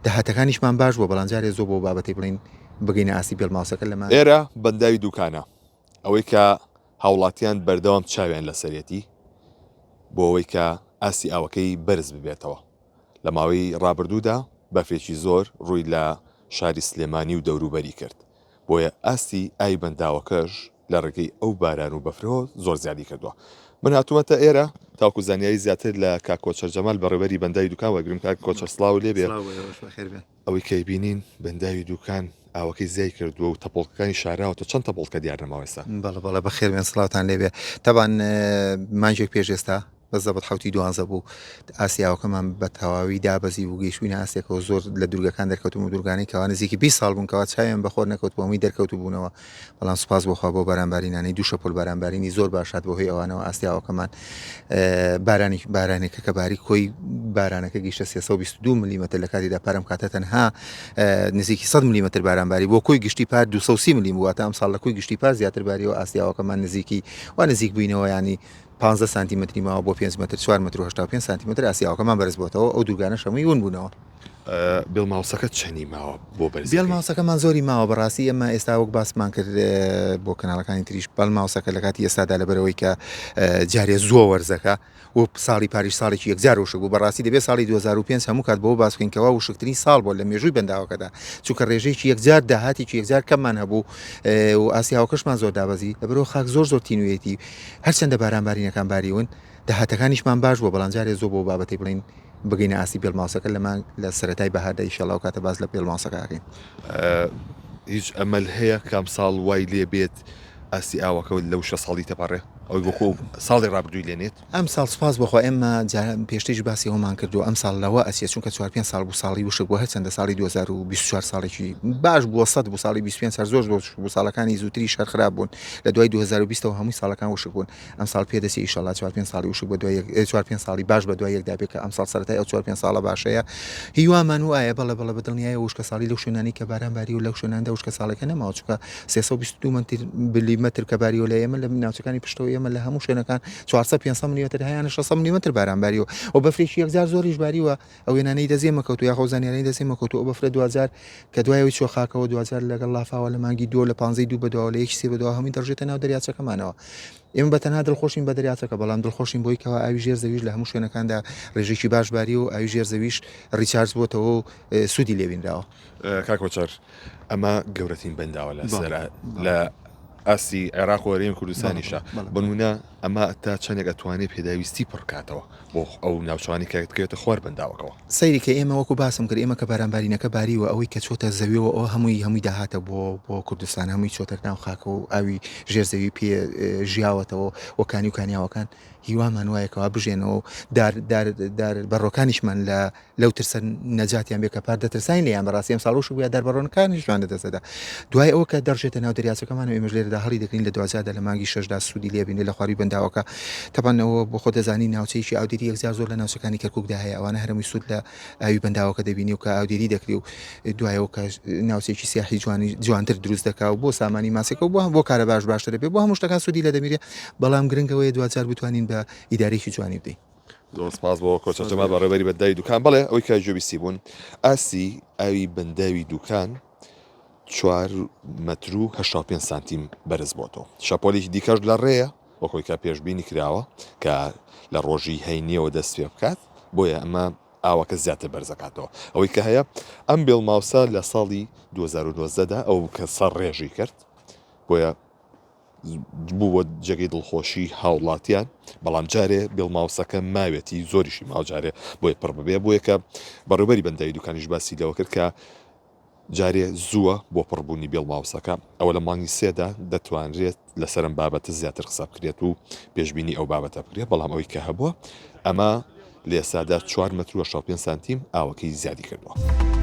داهاتەکانیشمان باش بۆ بەڵام جارێ زۆر بۆ بابەتی بڵین بگەینە ئاسی پێڵماوسەکە لەمە ئێرە بەنداوی دوکانە ئەوەی کە هاوڵاتیان بەردەوام چاویان لە سەرەتی بۆ ئەوەی کە ئاسی ئاوەکەی بەرز ببێتەوە لە ماوەی ڕابردوودا بەفێکی زۆر ڕووی لە شاری سلێمانی و دەوروبەری کرد بۆیە ئاستی ئای بەنداوەکەش لە ڕێگەی ئەو باران و بەفرەوە زۆر زیادی کردووە من هاتوومەتە ئێرە تاکو زانیاری زیاتر لە کاکۆچەر جەمال بەڕێوەری بەنداوی دوکان وەگرم کاک کۆچەر سڵاو لێ بێ ئەوەی کەی بینین بەنداوی دوکان ئاوەکەی زیای کردووە و تەپۆڵکەکانی شاراوەتە چەند تەپۆڵکە دیار نەماوەستا بەڵە بەخێربێن سڵاوتان لێبێ تەبان مانجێک پێش ئێستا بە زەبەت حوتی دوانزە بوو ئاسیاوەکەمان بە تەواوی دابەزی و گەیشتوینە ئاسێکەوە زۆر لە دوورگەکان دەرکەوتم و دوورگانی کەوا نزیکی 20 ساڵ بوون کەوا چاویان بەخۆر نەکەوت بۆمی دەرکەوت بوونەوە بەڵام سوپاس بۆخوا بۆ بارانبارینانەی دوو شەپۆل بارانبارینی زۆر باشات بۆ هۆی ئەوانەوە ئاسیاوەکەمان بارانێکە کە باری کۆی بارانەکە گەیشتە 322 میلیمەتر لە کاتیدا پارەم کاتە تەنها نزیکی 100 میلیمەتر بارانباری بۆ کۆی گشتی پار 230 میلیم واتە ئەم ساڵ لە کۆی گشتی پار زیاتر باریەوە ئاسیاوەکەمان نزیکی و نزیک بووینەوە ینی 15 سانتیمتری ماوە بۆ 5 متر 4 متر و 85 سانتیمتر ئاسیاوەکەمان بەرز بۆتەوە ئەو دوورگانە شەمەی ون بوونەوە بێڵماوسەکە چەنی ماوە بۆ بەرز بێڵماوسەکەمان زۆری ماوە بەڕاستی ئەمە ئێستا وەک باسمان کرد بۆ کەناڵەکانی تریش بەڵماوسەکە لە کاتی ئێستادا لەبەرەوەی کە جارێ زۆر وەرزەکە و ساڵی پاریش ساڵێکی یەکجار وشک بوو بەڕاستی دەبێت ساڵی 2005 هەموو کات بۆ باس بکەینکەوە وشکترین ساڵ بۆ لە مێژووی بەنداوەکەدا چونکە ڕێژەیەکی یەکجار داهاتێکی یەکجار کەممان هەبوو و ئاسیاوەکەشمان زۆر دابەزی لەبەرەوە خاک زۆر تینوێتی هەرچەندە بارانبارینەکان باریون داهاتەکانیشمان باش بۆ بەڵام جارێ زۆر بۆ بابەتی بڵین بگەینە ئاسی پێڵماوسەکە لەمان لە سەرەتای بەهاردا ئینشەڵا کاتە باز لە پێڵماوسەکەکەین هیچ ئەمەل هەیە کام ساڵ وای لێ بێت ئاسی ئاوەکە لەو 6 ساڵی تەپەڕێ ئەوی بۆ ساڵی ڕابردووی لێنێت ئەم ساڵ سپاس بخوا ئێمە پێشتێژ باسی ئەومان کردو ئەم ساڵ لەوە ئەسیە چونکە 4 ساڵ بوو ساڵی وشک بوو هەرچەندە ساڵی 2024 ساڵێکی باش بووە 100 بوو ساڵی 25 زۆر بوو ساڵەکانی زووتری شەر خراپ بوون لە دوای 2020 هەمووی ساڵەکان وشک بوون ئەم ساڵ پێدەچێت ئینشەڵا 4 ساڵی وشک بە دوای 4 ساڵی باش بە دوای یەکدا بێت کە ئەم ساڵ سەرەتای ئەو 4 ساڵە باشەیە هیوامان وایە بەڵە بەدڵنیایە وشکە ساڵی لەو شوێنانی کە بارانباری و لەو شوێناندا وشکە ساڵەکە نەماوە چونکە 322 میلیمتر کە باریۆ لە ئێمە لە ناوچەکانی پشتەوە ئێمە لە هەموو شوێنەکان 400-500 میلیمتر هەیەە 600 میلیمتر بارانباری و بەفرێکی یەکجار زۆریش باریوە ئەو وێنانەی دەزێمە کەوتو یا خۆزانیانەی دەزێمە کەوتو ئەو بەفرە 2000 کە دوایەوەی چۆ خاکەوە 2000 لەگەڵ لافاوە لە مانگی 2 لە 15 بەدەوە لە 1 بەدەوە هەمووی دەڕژێتە ناو دەریاچەکەمانەوە ئێمە بەتەنها دڵخۆشین بە دەریاچەکە بەڵام دڵخۆشین بۆی کەەوە ئاوی ژێر زەویش لە هەموو شوێنەکاندا ڕێژێکی باش باری و ئاوی ژێر زەویش ڕیچارج بۆتەوە و سوودی لێوینراوە کاکۆچەر ئەمە گەورەترین بەنداوە لە سەر لە ئاسی عێراق و هەرێمی کوردستانیشە بنمونە ئەمە تا چەندێک ئەتوانێت پێداویستی پڕکاتەوە بۆ ئەو ناوچوانی کەکەوێتە خوار بەنداوەکەەوە سەیری کە ئێمە وەکو باسم کرد ئێمە کە بارانبارینەکە باریوە ئەوەی کە چۆتە زەویەوە ئەو هەمووی داهاتە بۆ کوردستان هەمووی چۆتە ناو خاکە و ئاوی ژێرزەوی پێ ژیاوەتەوە وەکانی و کانیاوەکان هیوامان وایەکەوە بژێنەوە بەڕۆکانیشمان لەو ترسە نەجاتیان بێ کە پار دەترسین لەیان بەڕاستی ئەم ساڵۆش بووە دەربەڕۆنەکانیشمان دەدەسەدا دوای ئەوە کە دەڕژێتە ناو دەریاچەکەمان ئێمەش لێرەدا هەڵی دەکەین لە دوازاردا لە مانگی 6دا سوودی لێبینێ لە خواری بەنداوەکە تەپانەوە بۆ خۆ دەزانی ناوچەیەکی ئاودێری یەکجار زۆر لە ناوچەکانی کەرکووکدا هەیە ئەوانە هەرمی سوود لە ئاوی بەنداوەکە دەبینی و کە ئاودێری دەکری و دوایەوە کە ناوچێکی سیاحی جوانتر دروست دەکا و بۆ سامانی ماسێکە و بۆ کارە باشتر دەبێت بۆ هەموو شتەکان سوودی لە دەمیرێ بەڵام گرنگەوەی دوازار بتوانین بە ئیدارێکی جوانی بدەین زۆر سپاس بۆ کۆچەرجەمال بەڕێوەری بەنداوی دوکان بڵێ ئەوەی کە گوێبیستی بوون ئاسی ئاوی بەنداوی دوکان 4 متر و 85 سانتیم بەرز بۆتەوە شەپۆلێکی دیکەش لە ڕێیە وەکۆی کە پێشبینی کراوە کە لە ڕۆژی هەینیەوە دەست پێ بکات بۆیە ئەمە ئاوەکە زیاتر بەرزەکاتەوە ئەوەی کە هەیە ئەم بێڵماوسە لە ساڵی 2012دا ئەو کە سەر ڕێژی کرد بۆیە بوو بۆ جێگەی دڵخۆشی هاوڵاتیان بەڵام جارێ بێڵماوسەکە ماوێتی زۆریشی ماوجارێ بۆیە پڕ ببێ بۆیە کە بەڕێوەبەری بەنداوی دوکانیش باسی لەوە کرد کە جارێ زووە بۆ پڕبوونی بێڵماوسەکە ئەوە لە مانگی سێدا دەتوانرێت لەسەرم بابەتە زیاتر قسە بکرێت و پێشبینی ئەو بابەتە بکرێت بەڵام ئەوەی کە هەبووە ئەمە لێسادا 4 متر و 65 سانتیم ئاوەکەی زیادی کردووە.